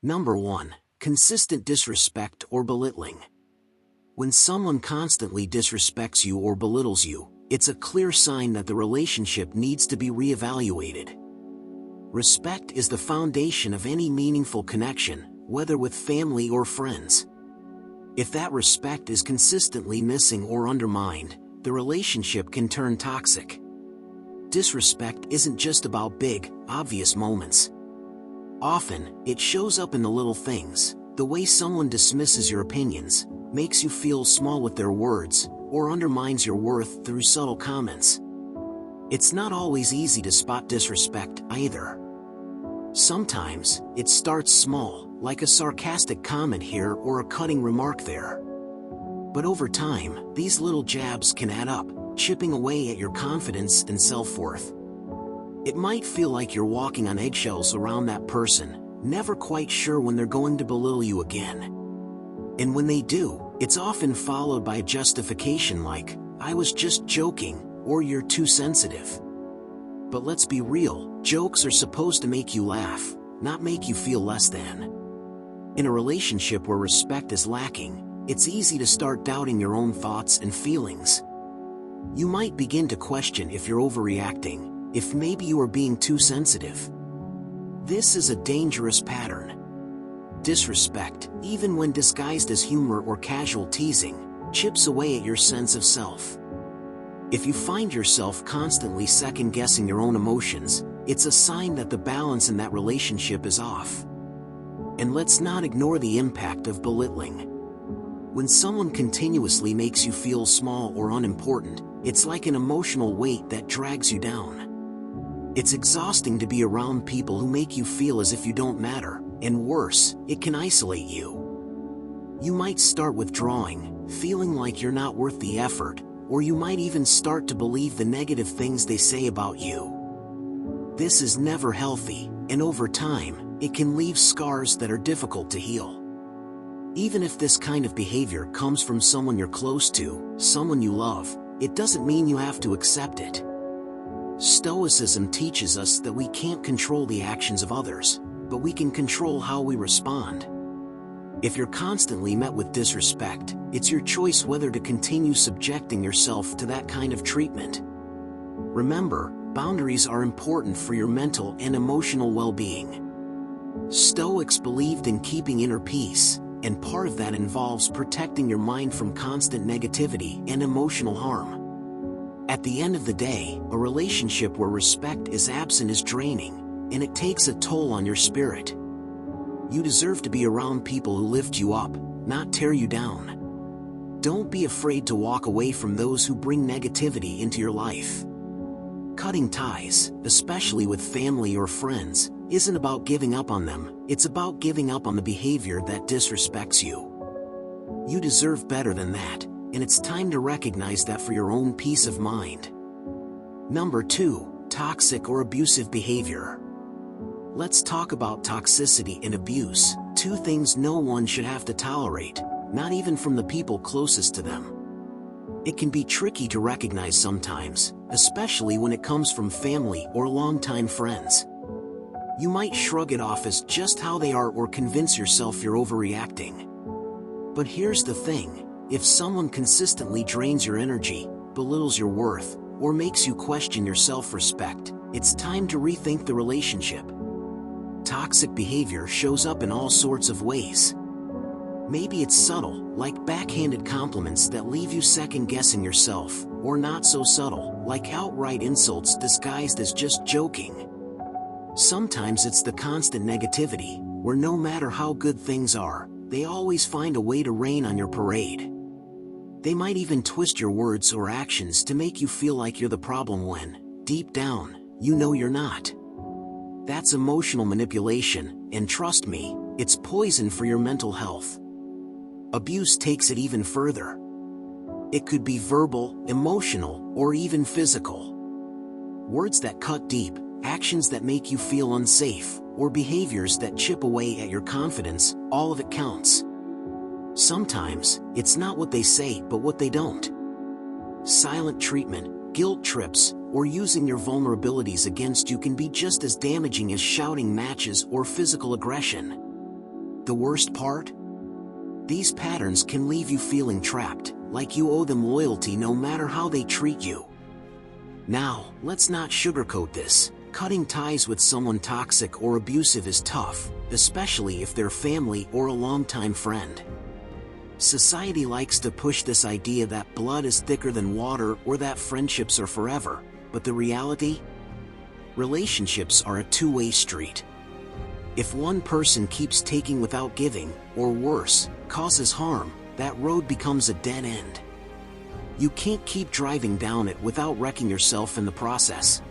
Number 1. Consistent disrespect or belittling. When someone constantly disrespects you or belittles you, it's a clear sign that the relationship needs to be reevaluated. Respect is the foundation of any meaningful connection, whether with family or friends. If that respect is consistently missing or undermined, the relationship can turn toxic. Disrespect isn't just about big, obvious moments. Often, it shows up in the little things, the way someone dismisses your opinions, makes you feel small with their words, or undermines your worth through subtle comments. It's not always easy to spot disrespect either. Sometimes, it starts small, like a sarcastic comment here or a cutting remark there. But over time, these little jabs can add up, chipping away at your confidence and self-worth. It might feel like you're walking on eggshells around that person, never quite sure when they're going to belittle you again. And when they do, it's often followed by a justification like, "I was just joking," or "you're too sensitive." But let's be real, jokes are supposed to make you laugh, not make you feel less than. In a relationship where respect is lacking, it's easy to start doubting your own thoughts and feelings. You might begin to question if you're overreacting, if maybe you are being too sensitive. This is a dangerous pattern. Disrespect, even when disguised as humor or casual teasing, chips away at your sense of self. If you find yourself constantly second-guessing your own emotions, it's a sign that the balance in that relationship is off. And let's not ignore the impact of belittling. When someone continuously makes you feel small or unimportant, it's like an emotional weight that drags you down. It's exhausting to be around people who make you feel as if you don't matter, and worse, it can isolate you. You might start withdrawing, feeling like you're not worth the effort, or you might even start to believe the negative things they say about you. This is never healthy, and over time, it can leave scars that are difficult to heal. Even if this kind of behavior comes from someone you're close to, someone you love, it doesn't mean you have to accept it. Stoicism teaches us that we can't control the actions of others, but we can control how we respond. If you're constantly met with disrespect, it's your choice whether to continue subjecting yourself to that kind of treatment. Remember, boundaries are important for your mental and emotional well-being. Stoics believed in keeping inner peace, and part of that involves protecting your mind from constant negativity and emotional harm. At the end of the day, a relationship where respect is absent is draining, and it takes a toll on your spirit. You deserve to be around people who lift you up, not tear you down. Don't be afraid to walk away from those who bring negativity into your life. Cutting ties, especially with family or friends, isn't about giving up on them, it's about giving up on the behavior that disrespects you. You deserve better than that, and it's time to recognize that for your own peace of mind. Number 2. Toxic or abusive behavior. Let's talk about toxicity and abuse, two things no one should have to tolerate, not even from the people closest to them. It can be tricky to recognize sometimes, especially when it comes from family or longtime friends. You might shrug it off as just how they are or convince yourself you're overreacting. But here's the thing, if someone consistently drains your energy, belittles your worth, or makes you question your self-respect, it's time to rethink the relationship. Toxic behavior shows up in all sorts of ways. Maybe it's subtle, like backhanded compliments that leave you second-guessing yourself, or not so subtle, like outright insults disguised as just joking. Sometimes it's the constant negativity, where no matter how good things are, they always find a way to rain on your parade. They might even twist your words or actions to make you feel like you're the problem when, deep down, you know you're not. That's emotional manipulation, and trust me, it's poison for your mental health. Abuse takes it even further. It could be verbal, emotional, or even physical. Words that cut deep, actions that make you feel unsafe, or behaviors that chip away at your confidence, all of it counts. Sometimes, it's not what they say but what they don't. Silent treatment, guilt trips, or using your vulnerabilities against you can be just as damaging as shouting matches or physical aggression. The worst part? These patterns can leave you feeling trapped, like you owe them loyalty no matter how they treat you. Now, let's not sugarcoat this. Cutting ties with someone toxic or abusive is tough, especially if they're family or a longtime friend. Society likes to push this idea that blood is thicker than water or that friendships are forever, but the reality? Relationships are a two-way street. If one person keeps taking without giving, or worse, causes harm, that road becomes a dead end. You can't keep driving down it without wrecking yourself in the process.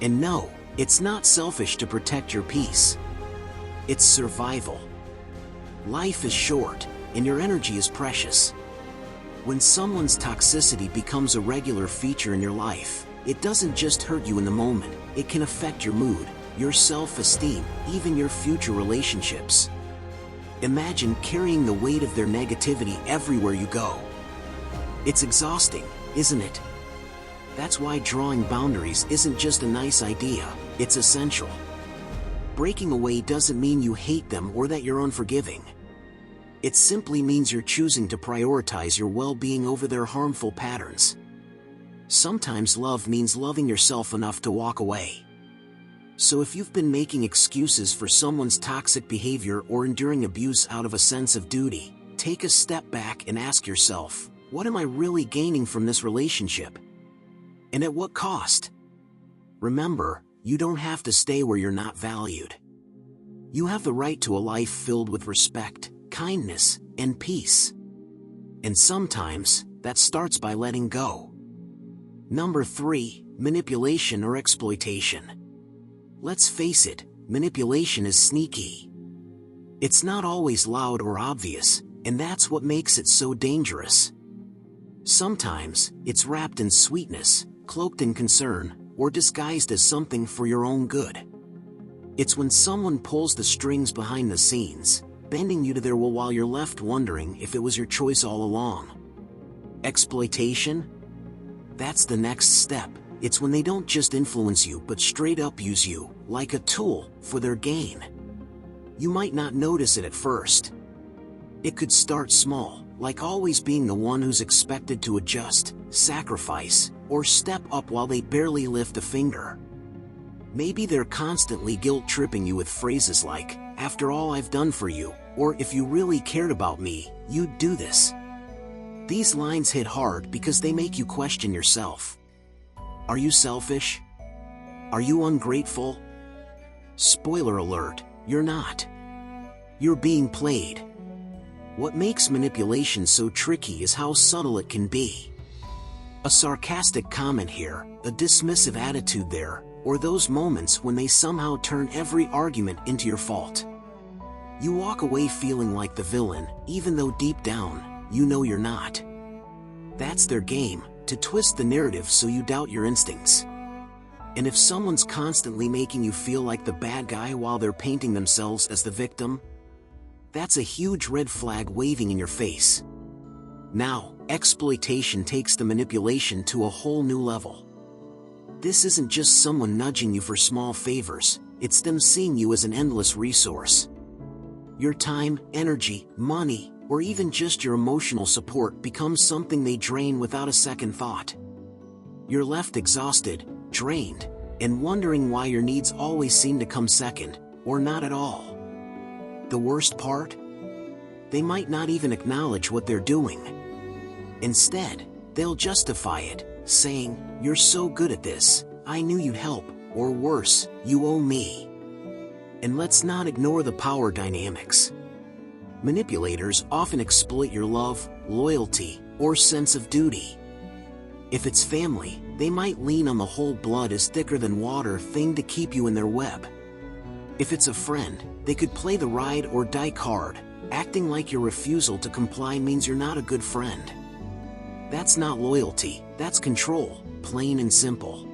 And no, it's not selfish to protect your peace. It's survival. Life is short, and your energy is precious. When someone's toxicity becomes a regular feature in your life, it doesn't just hurt you in the moment, it can affect your mood, your self-esteem, even your future relationships. Imagine carrying the weight of their negativity everywhere you go. It's exhausting, isn't it? That's why drawing boundaries isn't just a nice idea, it's essential. Breaking away doesn't mean you hate them or that you're unforgiving. It simply means you're choosing to prioritize your well-being over their harmful patterns. Sometimes love means loving yourself enough to walk away. So if you've been making excuses for someone's toxic behavior or enduring abuse out of a sense of duty, take a step back and ask yourself, what am I really gaining from this relationship? And at what cost? Remember, you don't have to stay where you're not valued. You have the right to a life filled with respect, kindness, and peace. And sometimes, that starts by letting go. Number 3, manipulation or exploitation. Let's face it, manipulation is sneaky. It's not always loud or obvious, and that's what makes it so dangerous. Sometimes, it's wrapped in sweetness, cloaked in concern, or disguised as something for your own good. It's when someone pulls the strings behind the scenes, bending you to their will while you're left wondering if it was your choice all along. Exploitation? That's the next step. It's when they don't just influence you but straight up use you, like a tool, for their gain. You might not notice it at first. It could start small, like always being the one who's expected to adjust, sacrifice, or step up while they barely lift a finger. Maybe they're constantly guilt-tripping you with phrases like, "After all I've done for you," or "If you really cared about me, you'd do this." These lines hit hard because they make you question yourself. Are you selfish? Are you ungrateful? Spoiler alert, you're not. You're being played. What makes manipulation so tricky is how subtle it can be. A sarcastic comment here, a dismissive attitude there, or those moments when they somehow turn every argument into your fault. You walk away feeling like the villain, even though deep down, you know you're not. That's their game, to twist the narrative so you doubt your instincts. And if someone's constantly making you feel like the bad guy while they're painting themselves as the victim, that's a huge red flag waving in your face. Now, exploitation takes the manipulation to a whole new level. This isn't just someone nudging you for small favors, it's them seeing you as an endless resource. Your time, energy, money, or even just your emotional support becomes something they drain without a second thought. You're left exhausted, drained, and wondering why your needs always seem to come second, or not at all. The worst part? They might not even acknowledge what they're doing. Instead, they'll justify it, saying, "You're so good at this, I knew you'd help," or worse, "You owe me." And let's not ignore the power dynamics. Manipulators often exploit your love, loyalty, or sense of duty. If it's family, they might lean on the whole blood is thicker than water thing to keep you in their web. If it's a friend, they could play the ride or die card, acting like your refusal to comply means you're not a good friend. That's not loyalty, that's control, plain and simple.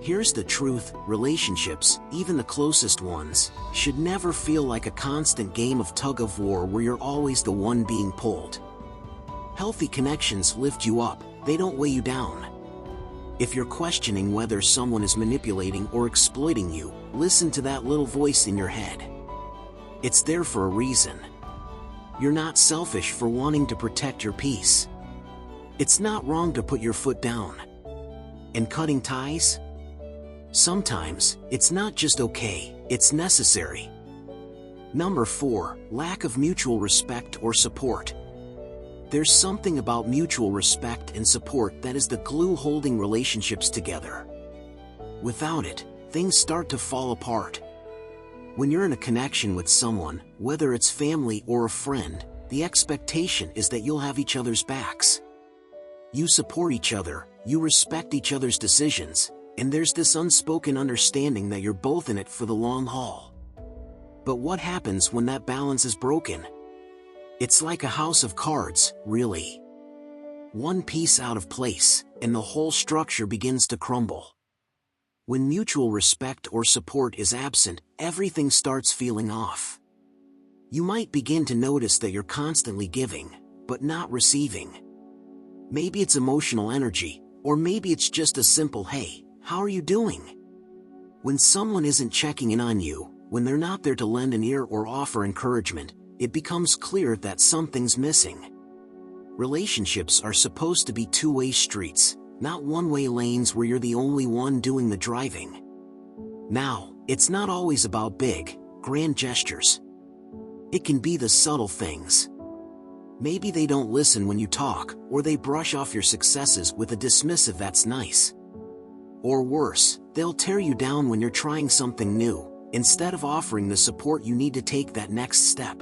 Here's the truth, relationships, even the closest ones, should never feel like a constant game of tug-of-war where you're always the one being pulled. Healthy connections lift you up, they don't weigh you down. If you're questioning whether someone is manipulating or exploiting you, listen to that little voice in your head. It's there for a reason. You're not selfish for wanting to protect your peace. It's not wrong to put your foot down. And cutting ties? Sometimes, it's not just okay, it's necessary. Number 4, lack of mutual respect or support. There's something about mutual respect and support that is the glue holding relationships together. Without it, things start to fall apart. When you're in a connection with someone, whether it's family or a friend, the expectation is that you'll have each other's backs. You support each other, you respect each other's decisions, and there's this unspoken understanding that you're both in it for the long haul. But what happens when that balance is broken? It's like a house of cards, really. One piece out of place, and the whole structure begins to crumble. When mutual respect or support is absent, everything starts feeling off. You might begin to notice that you're constantly giving, but not receiving. Maybe it's emotional energy, or maybe it's just a simple "Hey, how are you doing?" When someone isn't checking in on you, when they're not there to lend an ear or offer encouragement, it becomes clear that something's missing. Relationships are supposed to be two-way streets, not one-way lanes where you're the only one doing the driving. Now, it's not always about big, grand gestures. It can be the subtle things. Maybe they don't listen when you talk, or they brush off your successes with a dismissive "that's nice." Or worse, they'll tear you down when you're trying something new, instead of offering the support you need to take that next step.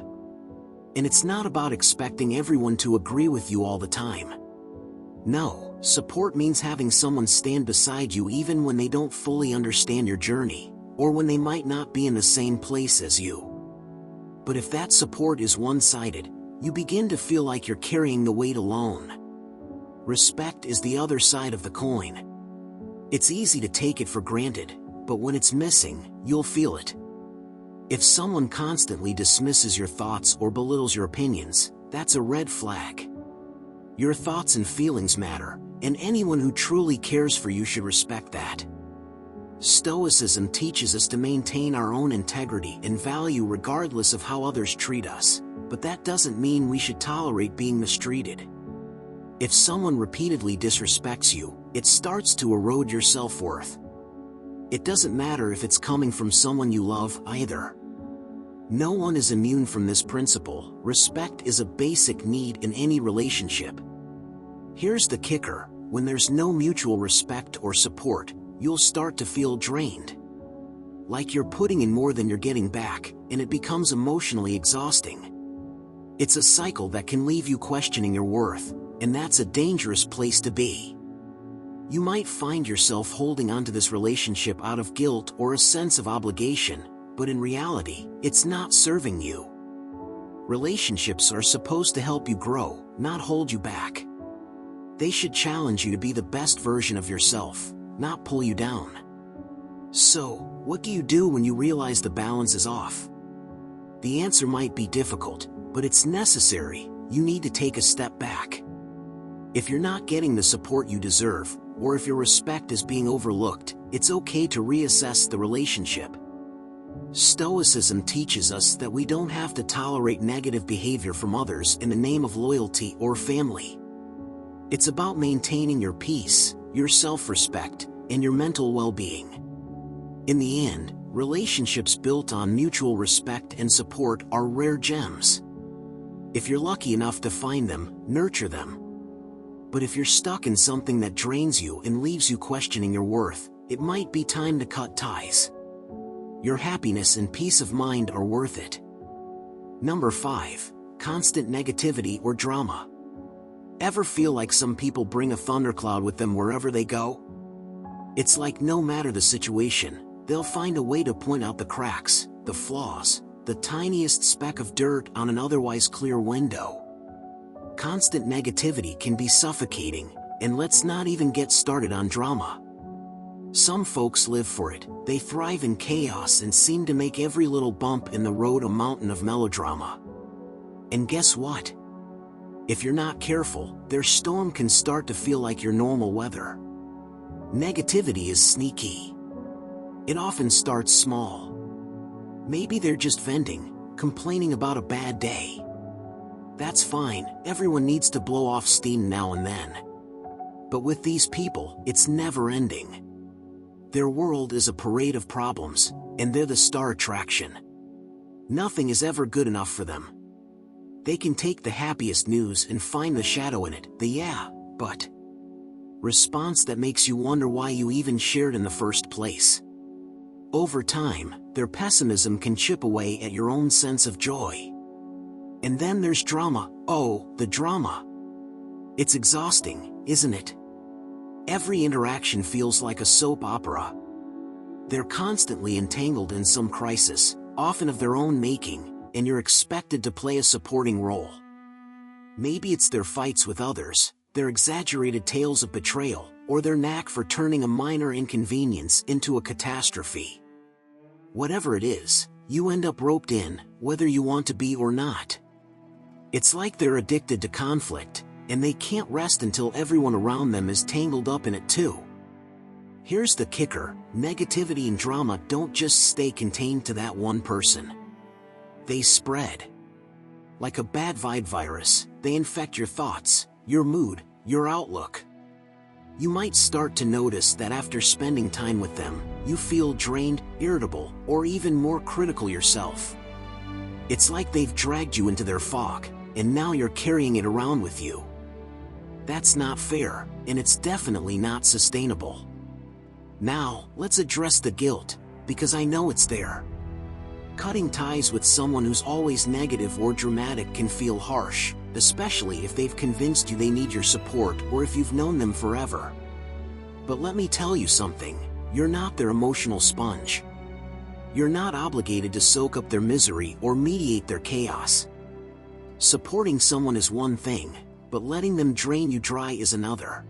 And it's not about expecting everyone to agree with you all the time. No, support means having someone stand beside you even when they don't fully understand your journey, or when they might not be in the same place as you. But if that support is one-sided, you begin to feel like you're carrying the weight alone. Respect is the other side of the coin. It's easy to take it for granted, but when it's missing, you'll feel it. If someone constantly dismisses your thoughts or belittles your opinions, that's a red flag. Your thoughts and feelings matter, and anyone who truly cares for you should respect that. Stoicism teaches us to maintain our own integrity and value regardless of how others treat us, but that doesn't mean we should tolerate being mistreated. If someone repeatedly disrespects you, it starts to erode your self-worth. It doesn't matter if it's coming from someone you love either. No one is immune from this principle. Respect is a basic need in any relationship. Here's the kicker: when there's no mutual respect or support, you'll start to feel drained. Like you're putting in more than you're getting back, and it becomes emotionally exhausting. It's a cycle that can leave you questioning your worth, and that's a dangerous place to be. You might find yourself holding onto this relationship out of guilt or a sense of obligation, but in reality, it's not serving you. Relationships are supposed to help you grow, not hold you back. They should challenge you to be the best version of yourself, not pull you down. So, what do you do when you realize the balance is off? The answer might be difficult, but it's necessary. You need to take a step back. If you're not getting the support you deserve, or if your respect is being overlooked, it's okay to reassess the relationship. Stoicism teaches us that we don't have to tolerate negative behavior from others in the name of loyalty or family. It's about maintaining your peace, your self-respect, and your mental well-being. In the end, relationships built on mutual respect and support are rare gems. If you're lucky enough to find them, nurture them. But if you're stuck in something that drains you and leaves you questioning your worth, it might be time to cut ties. Your happiness and peace of mind are worth it. Number 5. Constant negativity or drama. Ever feel like some people bring a thundercloud with them wherever they go? It's like no matter the situation, they'll find a way to point out the cracks, the flaws, the tiniest speck of dirt on an otherwise clear window. Constant negativity can be suffocating, and let's not even get started on drama. Some folks live for it. They thrive in chaos and seem to make every little bump in the road a mountain of melodrama. And guess what? If you're not careful, their storm can start to feel like your normal weather. Negativity is sneaky. It often starts small. Maybe they're just venting, complaining about a bad day. That's fine, everyone needs to blow off steam now and then. But with these people, it's never ending. Their world is a parade of problems, and they're the star attraction. Nothing is ever good enough for them. They can take the happiest news and find the shadow in it, the yeah, but response that makes you wonder why you even shared in the first place. Over time, their pessimism can chip away at your own sense of joy. And then there's drama. Oh, the drama. It's exhausting, isn't it? Every interaction feels like a soap opera. They're constantly entangled in some crisis, often of their own making, and you're expected to play a supporting role. Maybe it's their fights with others, their exaggerated tales of betrayal, or their knack for turning a minor inconvenience into a catastrophe. Whatever it is, you end up roped in, whether you want to be or not. It's like they're addicted to conflict, and they can't rest until everyone around them is tangled up in it too. Here's the kicker: negativity and drama don't just stay contained to that one person. They spread. Like a bad vibe virus, they infect your thoughts, your mood, your outlook. You might start to notice that after spending time with them, you feel drained, irritable, or even more critical yourself. It's like they've dragged you into their fog, and now you're carrying it around with you. That's not fair, and it's definitely not sustainable. Now, let's address the guilt, because I know it's there. Cutting ties with someone who's always negative or dramatic can feel harsh, especially if they've convinced you they need your support or if you've known them forever. But let me tell you something, you're not their emotional sponge. You're not obligated to soak up their misery or mediate their chaos. Supporting someone is one thing, but letting them drain you dry is another.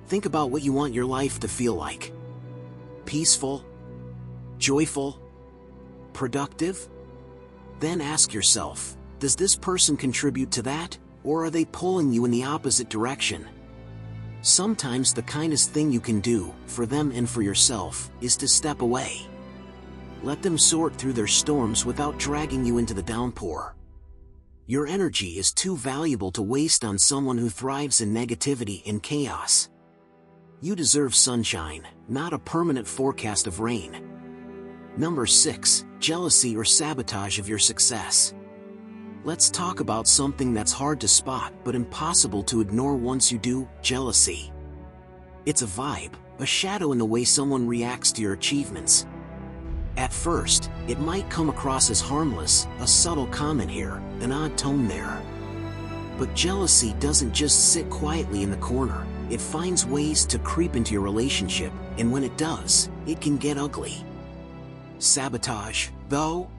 Think about what you want your life to feel like. Peaceful? Joyful? Productive? Then ask yourself, does this person contribute to that, or are they pulling you in the opposite direction? Sometimes the kindest thing you can do, for them and for yourself, is to step away. Let them sort through their storms without dragging you into the downpour. Your energy is too valuable to waste on someone who thrives in negativity and chaos. You deserve sunshine, not a permanent forecast of rain. Number 6, jealousy or sabotage of your success. Let's talk about something that's hard to spot but impossible to ignore once you do: jealousy. It's a vibe, a shadow in the way someone reacts to your achievements. At first, it might come across as harmless, a subtle comment here, an odd tone there. But jealousy doesn't just sit quietly in the corner, it finds ways to creep into your relationship, and when it does, it can get ugly. Sabotage, though?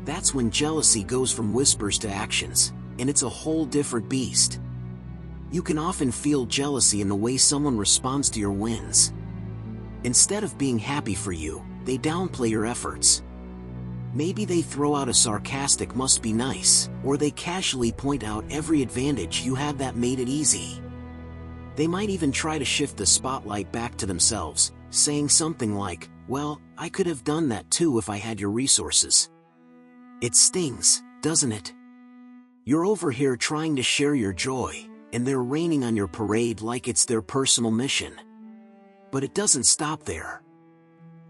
That's when jealousy goes from whispers to actions, and it's a whole different beast. You can often feel jealousy in the way someone responds to your wins. Instead of being happy for you, they downplay your efforts. Maybe they throw out a sarcastic "must be nice," or they casually point out every advantage you had that made it easy. They might even try to shift the spotlight back to themselves, saying something like, "Well, I could have done that too if I had your resources." It stings, doesn't it? You're over here trying to share your joy, and they're raining on your parade like it's their personal mission. But it doesn't stop there.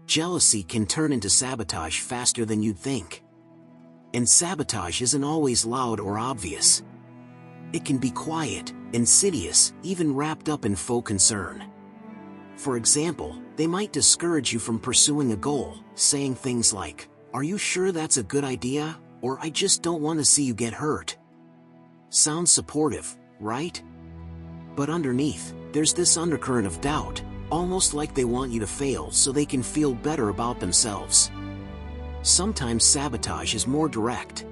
Jealousy can turn into sabotage faster than you'd think. And sabotage isn't always loud or obvious. It can be quiet, insidious, even wrapped up in faux concern. For example, they might discourage you from pursuing a goal, saying things like, "Are you sure that's a good idea?" or "I just don't want to see you get hurt." Sounds supportive, right? But underneath, there's this undercurrent of doubt, almost like they want you to fail so they can feel better about themselves. Sometimes sabotage is more direct.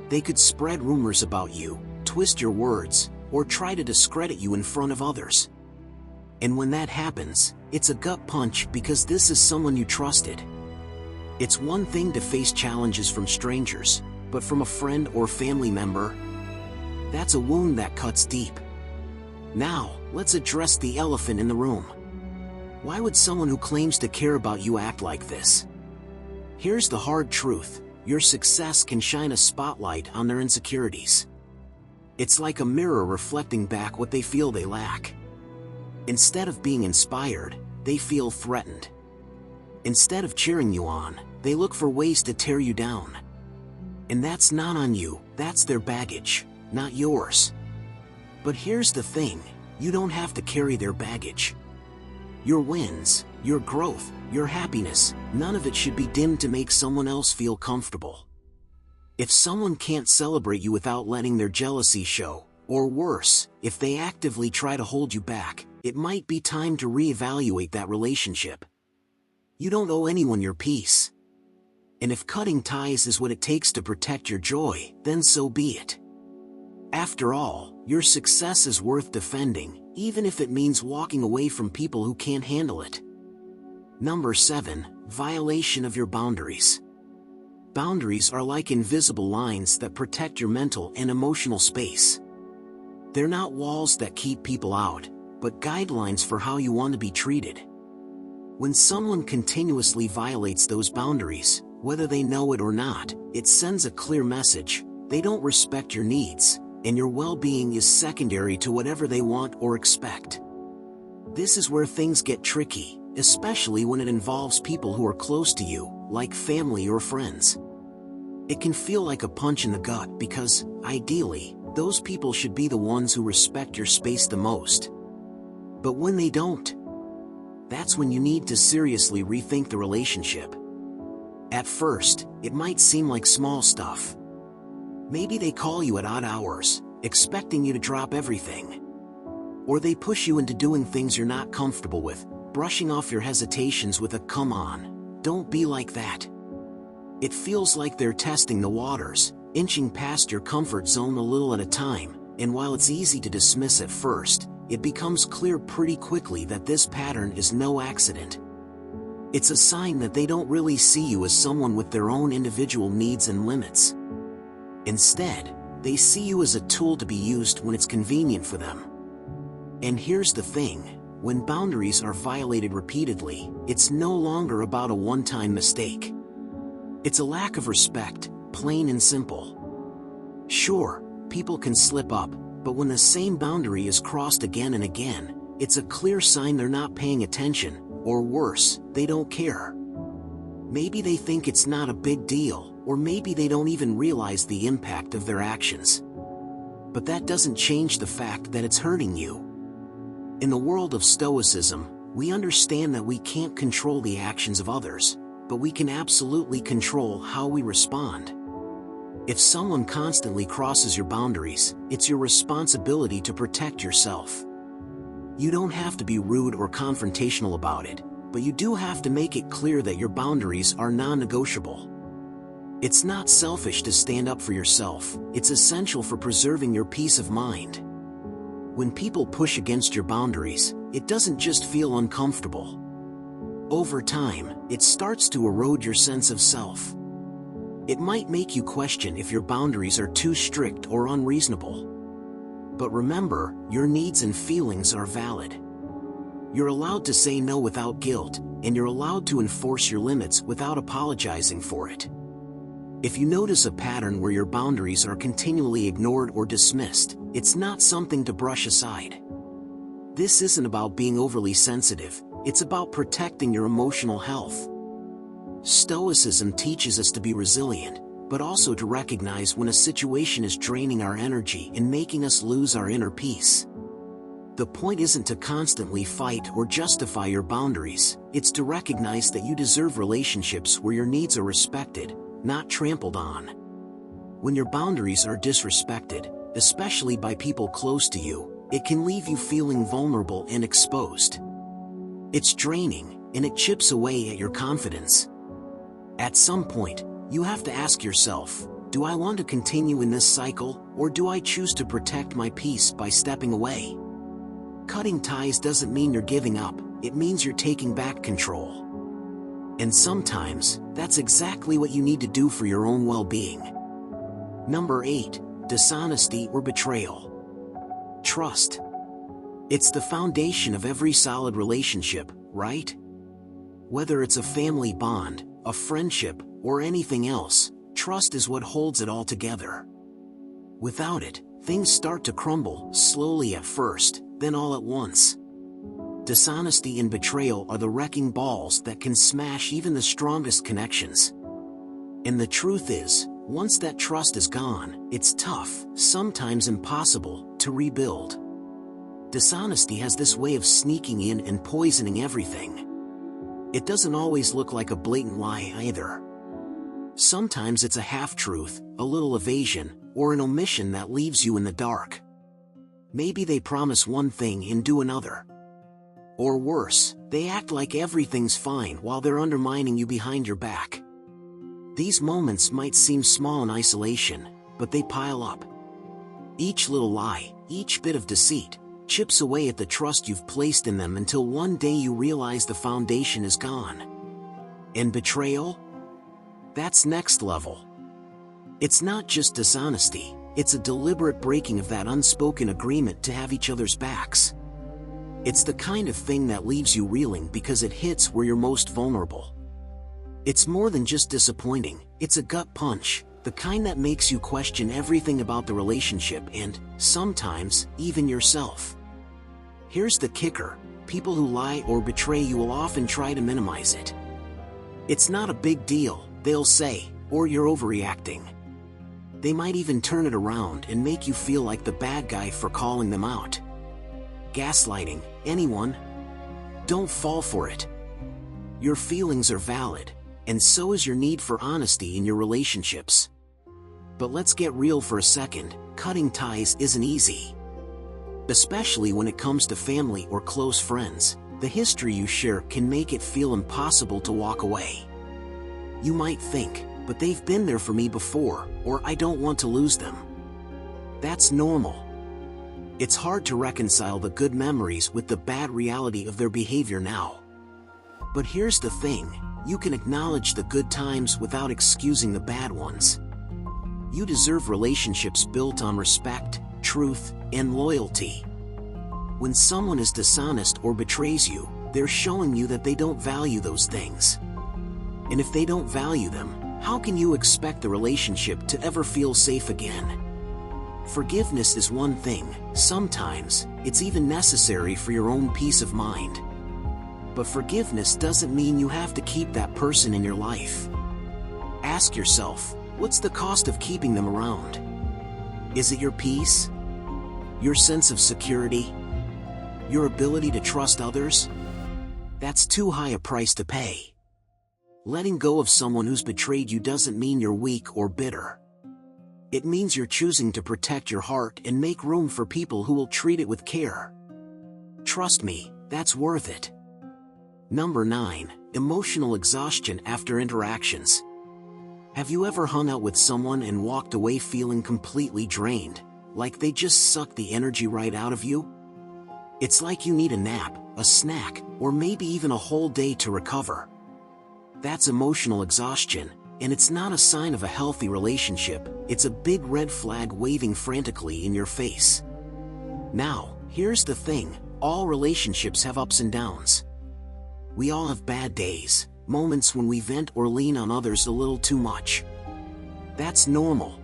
They could spread rumors about you, twist your words, or try to discredit you in front of others. And when that happens, it's a gut punch because this is someone you trusted. It's one thing to face challenges from strangers, but from a friend or family member, that's a wound that cuts deep. Now, let's address the elephant in the room. Why would someone who claims to care about you act like this? Here's the hard truth: your success can shine a spotlight on their insecurities. It's like a mirror reflecting back what they feel they lack. Instead of being inspired, they feel threatened. Instead of cheering you on, they look for ways to tear you down. And that's not on you, that's their baggage, not yours. But here's the thing, you don't have to carry their baggage. Your wins, your growth, your happiness, none of it should be dimmed to make someone else feel comfortable. If someone can't celebrate you without letting their jealousy show, or worse, if they actively try to hold you back, it might be time to reevaluate that relationship. You don't owe anyone your peace. And if cutting ties is what it takes to protect your joy, then so be it. After all, your success is worth defending, even if it means walking away from people who can't handle it. Number 7, violation of your boundaries. Boundaries are like invisible lines that protect your mental and emotional space. They're not walls that keep people out, but guidelines for how you want to be treated. When someone continuously violates those boundaries, whether they know it or not, it sends a clear message: they don't respect your needs, and your well-being is secondary to whatever they want or expect. This is where things get tricky, especially when it involves people who are close to you, like family or friends. It can feel like a punch in the gut because, ideally, those people should be the ones who respect your space the most. But when they don't, that's when you need to seriously rethink the relationship. At first, it might seem like small stuff. Maybe they call you at odd hours, expecting you to drop everything. Or they push you into doing things you're not comfortable with, brushing off your hesitations with a "come on, don't be like that." It feels like they're testing the waters, inching past your comfort zone a little at a time, and while it's easy to dismiss at first, it becomes clear pretty quickly that this pattern is no accident. It's a sign that they don't really see you as someone with their own individual needs and limits. Instead, they see you as a tool to be used when it's convenient for them. And here's the thing, when boundaries are violated repeatedly, it's no longer about a one-time mistake. It's a lack of respect, plain and simple. Sure, people can slip up, but when the same boundary is crossed again and again, it's a clear sign they're not paying attention, or worse, they don't care. Maybe they think it's not a big deal, or maybe they don't even realize the impact of their actions. But that doesn't change the fact that it's hurting you. In the world of Stoicism, we understand that we can't control the actions of others, but we can absolutely control how we respond. If someone constantly crosses your boundaries, it's your responsibility to protect yourself. You don't have to be rude or confrontational about it, but you do have to make it clear that your boundaries are non-negotiable. It's not selfish to stand up for yourself, it's essential for preserving your peace of mind. When people push against your boundaries, it doesn't just feel uncomfortable. Over time, it starts to erode your sense of self. It might make you question if your boundaries are too strict or unreasonable. But remember, your needs and feelings are valid. You're allowed to say no without guilt, and you're allowed to enforce your limits without apologizing for it. If you notice a pattern where your boundaries are continually ignored or dismissed, it's not something to brush aside. This isn't about being overly sensitive, it's about protecting your emotional health. Stoicism teaches us to be resilient, but also to recognize when a situation is draining our energy and making us lose our inner peace. The point isn't to constantly fight or justify your boundaries, it's to recognize that you deserve relationships where your needs are respected, not trampled on. When your boundaries are disrespected, especially by people close to you, it can leave you feeling vulnerable and exposed. It's draining, and it chips away at your confidence. At some point, you have to ask yourself, do I want to continue in this cycle, or do I choose to protect my peace by stepping away? Cutting ties doesn't mean you're giving up, it means you're taking back control. And sometimes, that's exactly what you need to do for your own well-being. Number 8, dishonesty or betrayal. Trust. It's the foundation of every solid relationship, right? Whether it's a family bond, a friendship, or anything else, Trust is what holds it all together. Without it, things start to crumble, slowly at first, then all at once. Dishonesty and betrayal are the wrecking balls that can smash even the strongest connections. And the truth is, once that trust is gone, it's tough, sometimes impossible, to rebuild. Dishonesty has this way of sneaking in and poisoning everything. It doesn't always look like a blatant lie either. Sometimes it's a half-truth, a little evasion, or an omission that leaves you in the dark. Maybe they promise one thing and do another. Or worse, they act like everything's fine while they're undermining you behind your back. These moments might seem small in isolation, but they pile up. Each little lie, each bit of deceit, chips away at the trust you've placed in them until one day you realize the foundation is gone. And betrayal? That's next level. It's not just dishonesty, it's a deliberate breaking of that unspoken agreement to have each other's backs. It's the kind of thing that leaves you reeling because it hits where you're most vulnerable. It's more than just disappointing, it's a gut punch, the kind that makes you question everything about the relationship and, sometimes, even yourself. Here's the kicker: people who lie or betray you will often try to minimize it. It's not a big deal, they'll say, or you're overreacting. They might even turn it around and make you feel like the bad guy for calling them out. Gaslighting, anyone? Don't fall for it. Your feelings are valid, and so is your need for honesty in your relationships. But let's get real for a second, cutting ties isn't easy. Especially when it comes to family or close friends, the history you share can make it feel impossible to walk away. You might think, but they've been there for me before, or I don't want to lose them. That's normal. It's hard to reconcile the good memories with the bad reality of their behavior now. But here's the thing, you can acknowledge the good times without excusing the bad ones. You deserve relationships built on respect, truth, and loyalty. When someone is dishonest or betrays you, they're showing you that they don't value those things. And if they don't value them, how can you expect the relationship to ever feel safe again? Forgiveness is one thing, sometimes, it's even necessary for your own peace of mind. But forgiveness doesn't mean you have to keep that person in your life. Ask yourself, what's the cost of keeping them around? Is it your peace? Your sense of security? Your ability to trust others? That's too high a price to pay. Letting go of someone who's betrayed you doesn't mean you're weak or bitter. It means you're choosing to protect your heart and make room for people who will treat it with care. Trust me, that's worth it. Number 9, emotional exhaustion after interactions. Have you ever hung out with someone and walked away feeling completely drained, like they just sucked the energy right out of you? It's like you need a nap, a snack, or maybe even a whole day to recover. That's emotional exhaustion, and it's not a sign of a healthy relationship, it's a big red flag waving frantically in your face. Now, here's the thing, all relationships have ups and downs. We all have bad days, moments when we vent or lean on others a little too much. That's normal.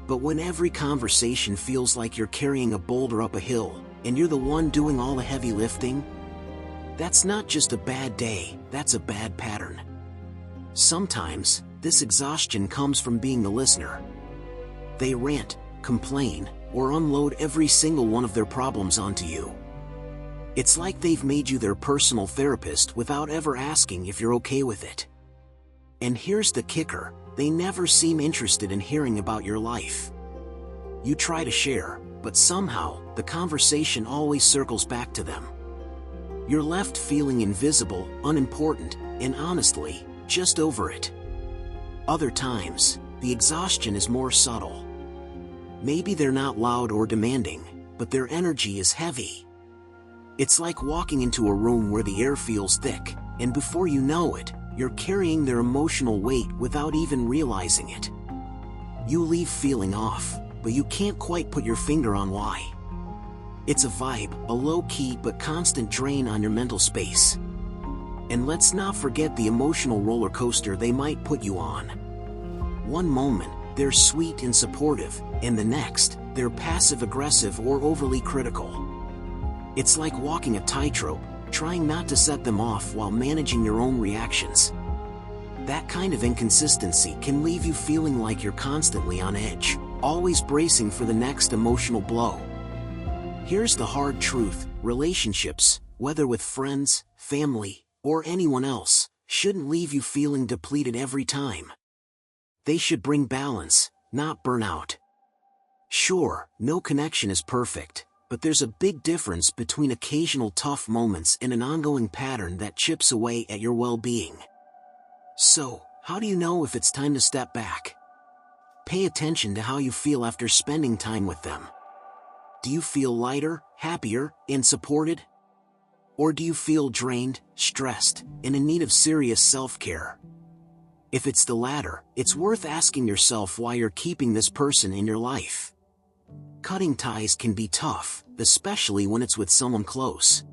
But when every conversation feels like you're carrying a boulder up a hill, and you're the one doing all the heavy lifting, that's not just a bad day, that's a bad pattern. Sometimes, this exhaustion comes from being the listener. They rant, complain, or unload every single one of their problems onto you. It's like they've made you their personal therapist without ever asking if you're okay with it. And here's the kicker, they never seem interested in hearing about your life. You try to share, but somehow, the conversation always circles back to them. You're left feeling invisible, unimportant, and honestly, just over it. Other times, the exhaustion is more subtle. Maybe they're not loud or demanding, but their energy is heavy. It's like walking into a room where the air feels thick, and before you know it, you're carrying their emotional weight without even realizing it. You leave feeling off, but you can't quite put your finger on why. It's a vibe, a low-key but constant drain on your mental space. And let's not forget the emotional roller coaster they might put you on. One moment, they're sweet and supportive, and the next, they're passive-aggressive or overly critical. It's like walking a tightrope, trying not to set them off while managing your own reactions. That kind of inconsistency can leave you feeling like you're constantly on edge, always bracing for the next emotional blow. Here's the hard truth: relationships, whether with friends, family, or anyone else, shouldn't leave you feeling depleted every time. They should bring balance, not burnout. Sure, no connection is perfect, but there's a big difference between occasional tough moments and an ongoing pattern that chips away at your well-being. So, how do you know if it's time to step back? Pay attention to how you feel after spending time with them. Do you feel lighter, happier, and supported? Or do you feel drained, stressed, and in need of serious self-care? If it's the latter, it's worth asking yourself why you're keeping this person in your life. Cutting ties can be tough, especially when it's with someone close.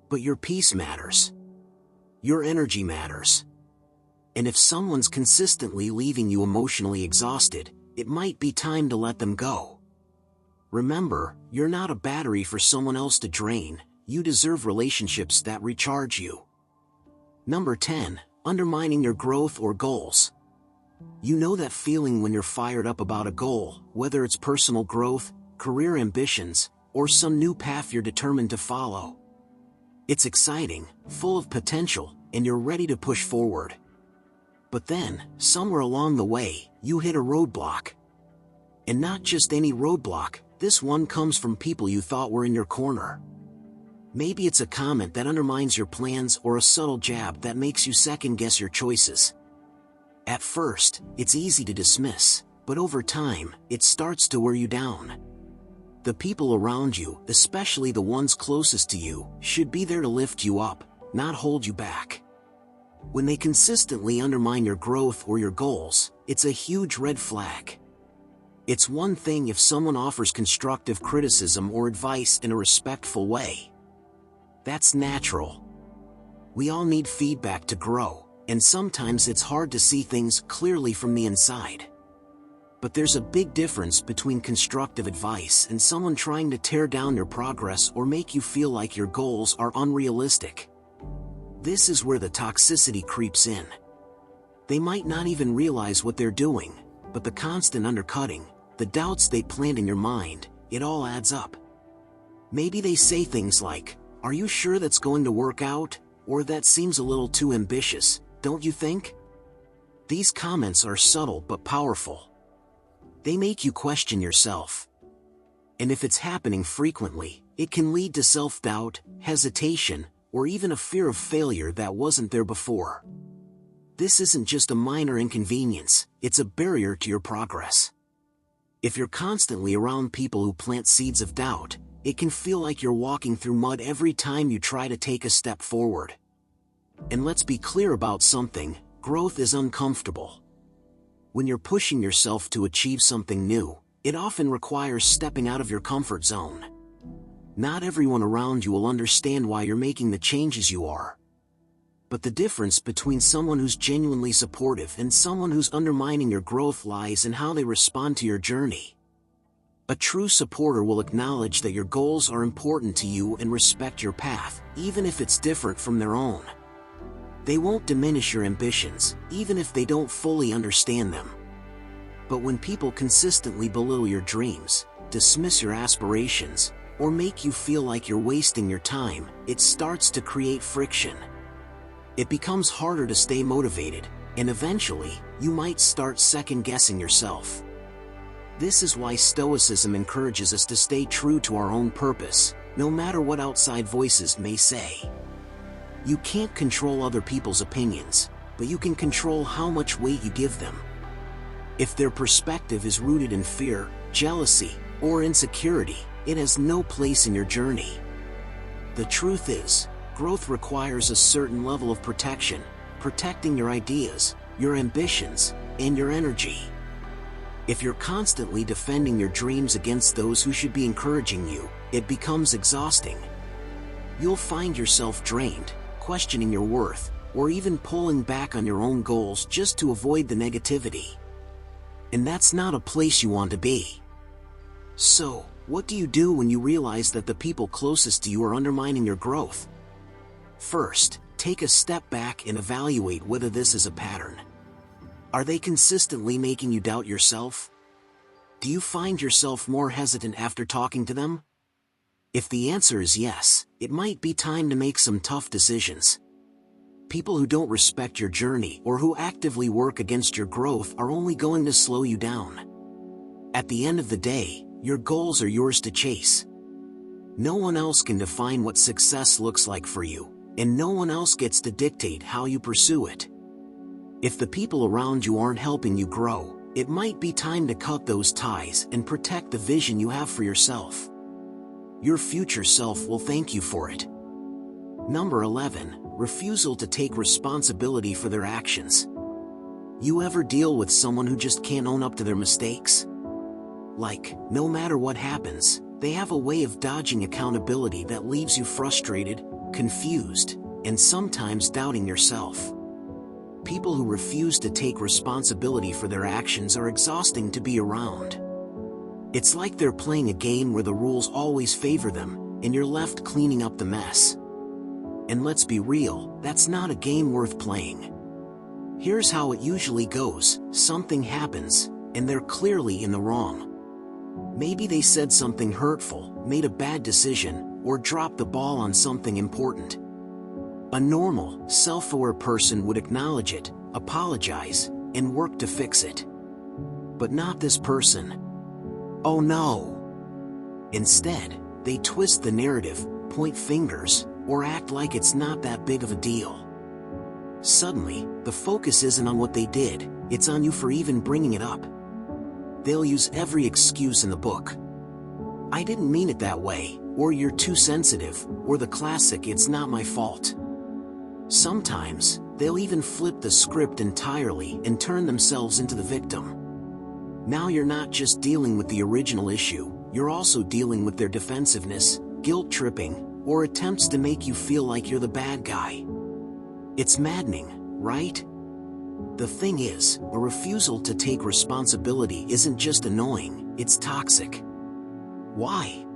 But your peace matters. Your energy matters. And if someone's consistently leaving you emotionally exhausted, it might be time to let them go. Remember, you're not a battery for someone else to drain. You deserve relationships that recharge you. Number 10. Undermining your growth or goals. You know that feeling when you're fired up about a goal, whether it's personal growth, career ambitions, or some new path you're determined to follow. It's exciting, full of potential, and you're ready to push forward. But then, somewhere along the way, you hit a roadblock. And not just any roadblock, this one comes from people you thought were in your corner. Maybe it's a comment that undermines your plans or a subtle jab that makes you second-guess your choices. At first, it's easy to dismiss, but over time, it starts to wear you down. The people around you, especially the ones closest to you, should be there to lift you up, not hold you back. When they consistently undermine your growth or your goals, it's a huge red flag. It's one thing if someone offers constructive criticism or advice in a respectful way. That's natural. We all need feedback to grow, and sometimes it's hard to see things clearly from the inside. But there's a big difference between constructive advice and someone trying to tear down your progress or make you feel like your goals are unrealistic. This is where the toxicity creeps in. They might not even realize what they're doing, but the constant undercutting, the doubts they plant in your mind, it all adds up. Maybe they say things like, "Are you sure that's going to work out?" Or "That seems a little too ambitious, don't you think?" These comments are subtle but powerful. They make you question yourself. And if it's happening frequently, it can lead to self-doubt, hesitation, or even a fear of failure that wasn't there before. This isn't just a minor inconvenience, it's a barrier to your progress. If you're constantly around people who plant seeds of doubt, it can feel like you're walking through mud every time you try to take a step forward. And let's be clear about something: growth is uncomfortable. When you're pushing yourself to achieve something new, it often requires stepping out of your comfort zone. Not everyone around you will understand why you're making the changes you are. But the difference between someone who's genuinely supportive and someone who's undermining your growth lies in how they respond to your journey. A true supporter will acknowledge that your goals are important to you and respect your path, even if it's different from their own. They won't diminish your ambitions, even if they don't fully understand them. But when people consistently belittle your dreams, dismiss your aspirations, or make you feel like you're wasting your time, it starts to create friction. It becomes harder to stay motivated, and eventually, you might start second-guessing yourself. This is why Stoicism encourages us to stay true to our own purpose, no matter what outside voices may say. You can't control other people's opinions, but you can control how much weight you give them. If their perspective is rooted in fear, jealousy, or insecurity, it has no place in your journey. The truth is, growth requires a certain level of protection, protecting your ideas, your ambitions, and your energy. If you're constantly defending your dreams against those who should be encouraging you, it becomes exhausting. You'll find yourself drained, questioning your worth, or even pulling back on your own goals just to avoid the negativity. And that's not a place you want to be. So, what do you do when you realize that the people closest to you are undermining your growth? First, take a step back and evaluate whether this is a pattern. Are they consistently making you doubt yourself? Do you find yourself more hesitant after talking to them? If the answer is yes, it might be time to make some tough decisions. People who don't respect your journey or who actively work against your growth are only going to slow you down. At the end of the day, your goals are yours to chase. No one else can define what success looks like for you, and no one else gets to dictate how you pursue it. If the people around you aren't helping you grow, it might be time to cut those ties and protect the vision you have for yourself. Your future self will thank you for it. Number 11, refusal to take responsibility for their actions. You ever deal with someone who just can't own up to their mistakes? Like, no matter what happens, they have a way of dodging accountability that leaves you frustrated, confused, and sometimes doubting yourself. People who refuse to take responsibility for their actions are exhausting to be around. It's like they're playing a game where the rules always favor them, and you're left cleaning up the mess. And let's be real, that's not a game worth playing. Here's how it usually goes: something happens, and they're clearly in the wrong. Maybe they said something hurtful, made a bad decision, or dropped the ball on something important. A normal, self-aware person would acknowledge it, apologize, and work to fix it. But not this person. Oh no! Instead, they twist the narrative, point fingers, or act like it's not that big of a deal. Suddenly, the focus isn't on what they did, it's on you for even bringing it up. They'll use every excuse in the book. I didn't mean it that way, or you're too sensitive, or the classic "it's not my fault." Sometimes, they'll even flip the script entirely and turn themselves into the victim. Now you're not just dealing with the original issue, you're also dealing with their defensiveness, guilt-tripping, or attempts to make you feel like you're the bad guy. It's maddening, right? The thing is, a refusal to take responsibility isn't just annoying, it's toxic. Why?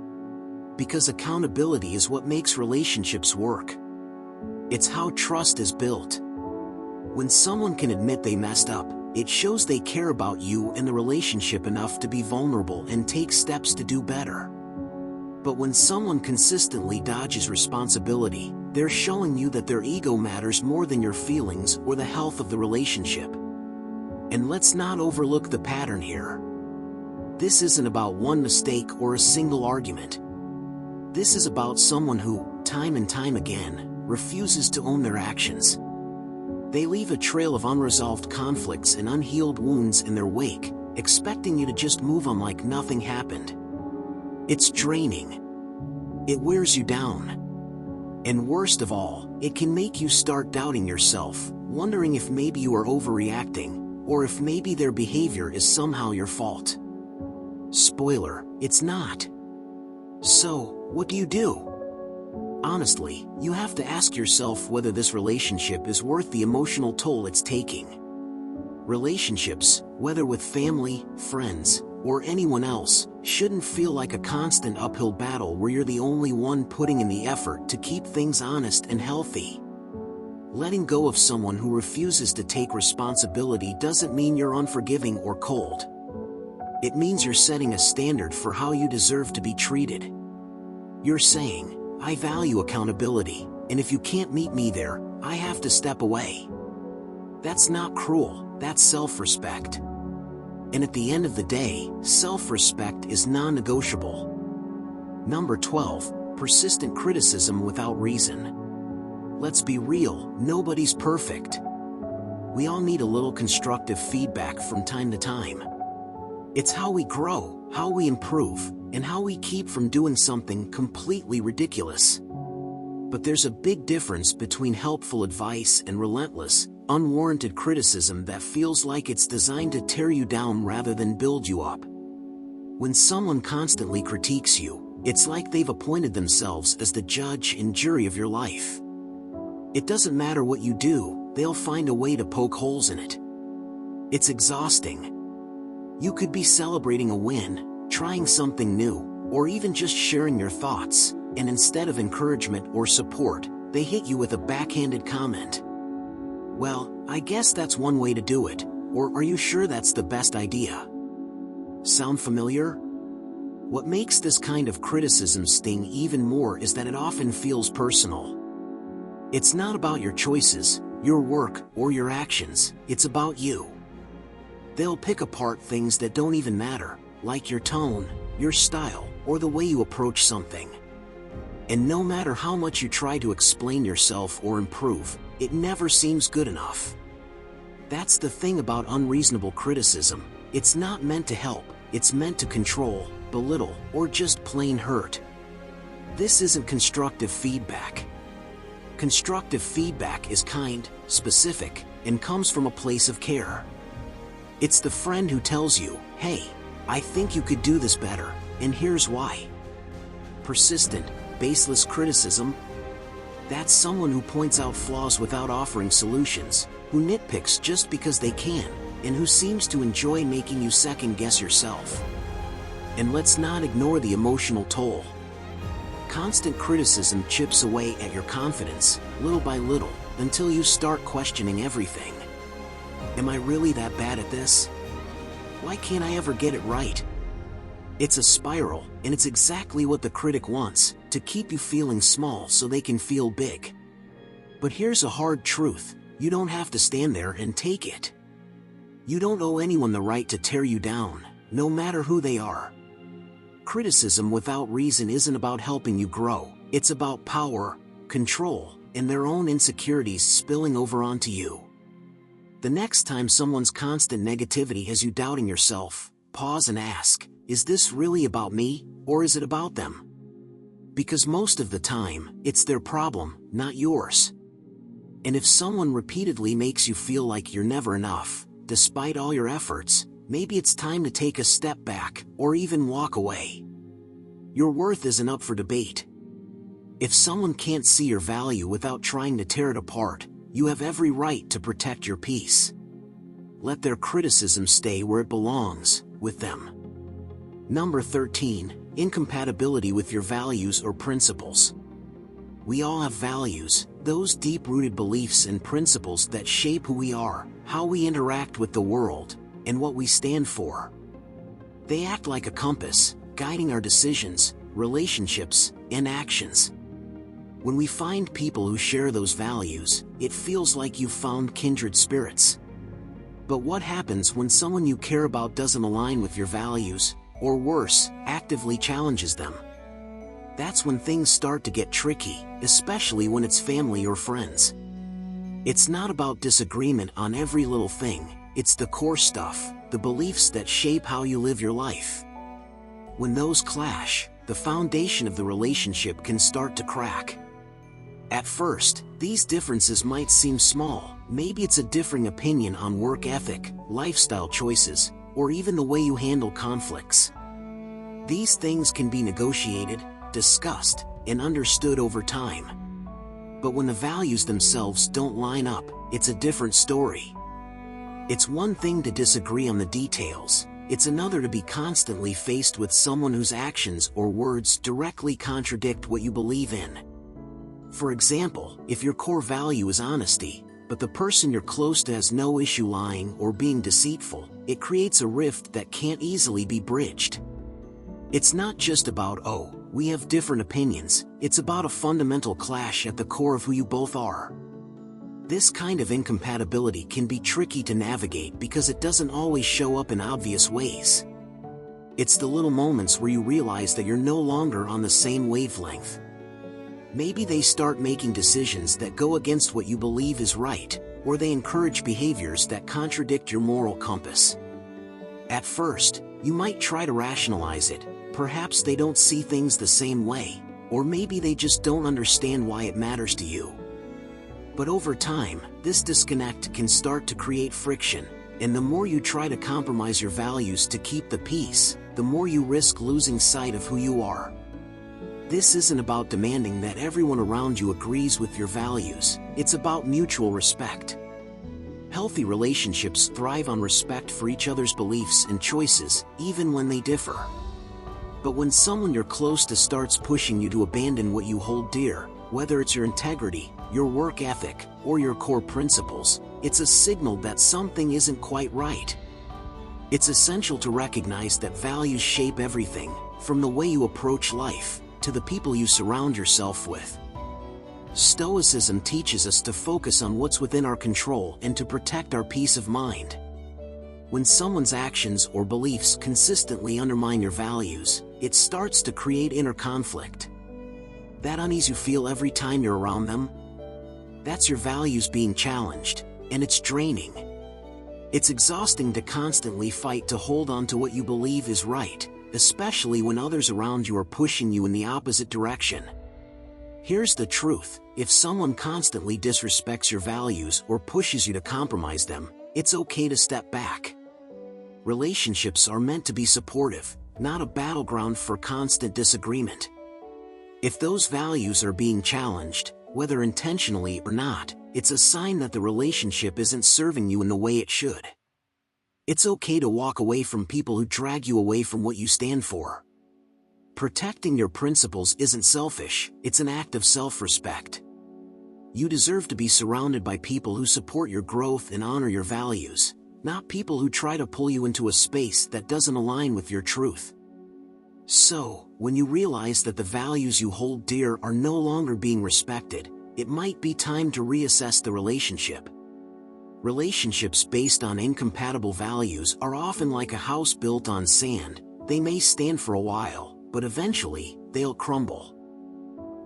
Because accountability is what makes relationships work. It's how trust is built. When someone can admit they messed up, it shows they care about you and the relationship enough to be vulnerable and take steps to do better. But when someone consistently dodges responsibility, they're showing you that their ego matters more than your feelings or the health of the relationship. And let's not overlook the pattern here. This isn't about one mistake or a single argument. This is about someone who, time and time again, refuses to own their actions. They leave a trail of unresolved conflicts and unhealed wounds in their wake, expecting you to just move on like nothing happened. It's draining. It wears you down. And worst of all, it can make you start doubting yourself, wondering if maybe you are overreacting, or if maybe their behavior is somehow your fault. Spoiler, it's not. So, what do? Honestly, you have to ask yourself whether this relationship is worth the emotional toll it's taking. Relationships, whether with family, friends, or anyone else, shouldn't feel like a constant uphill battle where you're the only one putting in the effort to keep things honest and healthy. Letting go of someone who refuses to take responsibility doesn't mean you're unforgiving or cold. It means you're setting a standard for how you deserve to be treated. You're saying, I value accountability, and if you can't meet me there, I have to step away. That's not cruel, that's self-respect. And at the end of the day, self-respect is non-negotiable. Number 12, persistent criticism without reason. Let's be real, nobody's perfect. We all need a little constructive feedback from time to time. It's how we grow, how we improve, and how we keep from doing something completely ridiculous. But there's a big difference between helpful advice and relentless, unwarranted criticism that feels like it's designed to tear you down rather than build you up. When someone constantly critiques you, it's like they've appointed themselves as the judge and jury of your life. It doesn't matter what you do, they'll find a way to poke holes in it. It's exhausting. You could be celebrating a win, trying something new, or even just sharing your thoughts, and instead of encouragement or support, they hit you with a backhanded comment. Well, I guess that's one way to do it, or are you sure that's the best idea? Sound familiar? What makes this kind of criticism sting even more is that it often feels personal. It's not about your choices, your work, or your actions, it's about you. They'll pick apart things that don't even matter, like your tone, your style, or the way you approach something. And no matter how much you try to explain yourself or improve, it never seems good enough. That's the thing about unreasonable criticism. It's not meant to help, it's meant to control, belittle, or just plain hurt. This isn't constructive feedback. Constructive feedback is kind, specific, and comes from a place of care. It's the friend who tells you, hey, I think you could do this better, and here's why. Persistent, baseless criticism. That's someone who points out flaws without offering solutions, who nitpicks just because they can, and who seems to enjoy making you second-guess yourself. And let's not ignore the emotional toll. Constant criticism chips away at your confidence, little by little, until you start questioning everything. Am I really that bad at this? Why can't I ever get it right? It's a spiral, and it's exactly what the critic wants, to keep you feeling small so they can feel big. But here's a hard truth, you don't have to stand there and take it. You don't owe anyone the right to tear you down, no matter who they are. Criticism without reason isn't about helping you grow, it's about power, control, and their own insecurities spilling over onto you. The next time someone's constant negativity has you doubting yourself, pause and ask, is this really about me, or is it about them? Because most of the time, it's their problem, not yours. And if someone repeatedly makes you feel like you're never enough, despite all your efforts, maybe it's time to take a step back, or even walk away. Your worth isn't up for debate. If someone can't see your value without trying to tear it apart, you have every right to protect your peace. Let their criticism stay where it belongs, with them. Number 13, incompatibility with your values or principles. We all have values, those deep-rooted beliefs and principles that shape who we are, how we interact with the world, and what we stand for. They act like a compass, guiding our decisions, relationships, and actions. When we find people who share those values, it feels like you've found kindred spirits. But what happens when someone you care about doesn't align with your values, or worse, actively challenges them? That's when things start to get tricky, especially when it's family or friends. It's not about disagreement on every little thing, it's the core stuff, the beliefs that shape how you live your life. When those clash, the foundation of the relationship can start to crack. At first, these differences might seem small, maybe it's a differing opinion on work ethic, lifestyle choices, or even the way you handle conflicts. These things can be negotiated, discussed, and understood over time. But when the values themselves don't line up, it's a different story. It's one thing to disagree on the details, it's another to be constantly faced with someone whose actions or words directly contradict what you believe in. For example, if your core value is honesty, but the person you're close to has no issue lying or being deceitful, it creates a rift that can't easily be bridged. It's not just about, oh, we have different opinions, it's about a fundamental clash at the core of who you both are. This kind of incompatibility can be tricky to navigate because it doesn't always show up in obvious ways. It's the little moments where you realize that you're no longer on the same wavelength. Maybe they start making decisions that go against what you believe is right, or they encourage behaviors that contradict your moral compass. At first, you might try to rationalize it, perhaps they don't see things the same way, or maybe they just don't understand why it matters to you. But over time, this disconnect can start to create friction, and the more you try to compromise your values to keep the peace, the more you risk losing sight of who you are. This isn't about demanding that everyone around you agrees with your values, it's about mutual respect. Healthy relationships thrive on respect for each other's beliefs and choices, even when they differ. But when someone you're close to starts pushing you to abandon what you hold dear, whether it's your integrity, your work ethic, or your core principles, it's a signal that something isn't quite right. It's essential to recognize that values shape everything, from the way you approach life, to the people you surround yourself with. Stoicism teaches us to focus on what's within our control and to protect our peace of mind. When someone's actions or beliefs consistently undermine your values, it starts to create inner conflict. That unease you feel every time you're around them? That's your values being challenged, and it's draining. It's exhausting to constantly fight to hold on to what you believe is right, especially when others around you are pushing you in the opposite direction. Here's the truth: if someone constantly disrespects your values or pushes you to compromise them, it's okay to step back. Relationships are meant to be supportive, not a battleground for constant disagreement. If those values are being challenged, whether intentionally or not, it's a sign that the relationship isn't serving you in the way it should. It's okay to walk away from people who drag you away from what you stand for. Protecting your principles isn't selfish, it's an act of self-respect. You deserve to be surrounded by people who support your growth and honor your values, not people who try to pull you into a space that doesn't align with your truth. So, when you realize that the values you hold dear are no longer being respected, it might be time to reassess the relationship. Relationships based on incompatible values are often like a house built on sand. They may stand for a while, but eventually, they'll crumble.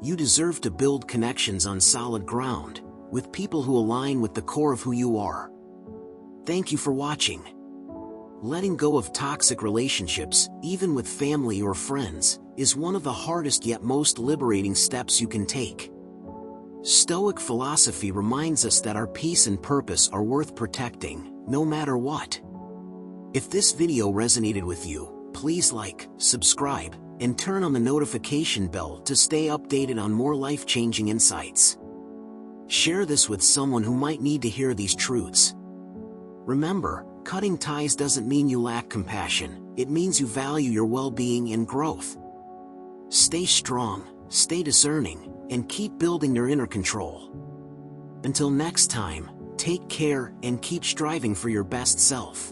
You deserve to build connections on solid ground, with people who align with the core of who you are. Thank you for watching. Letting go of toxic relationships, even with family or friends, is one of the hardest yet most liberating steps you can take. Stoic philosophy reminds us that our peace and purpose are worth protecting, no matter what. If this video resonated with you, please like, subscribe, and turn on the notification bell to stay updated on more life-changing insights. Share this with someone who might need to hear these truths. Remember, cutting ties doesn't mean you lack compassion, it means you value your well-being and growth. Stay strong, stay discerning, and keep building your inner control. Until next time, take care and keep striving for your best self.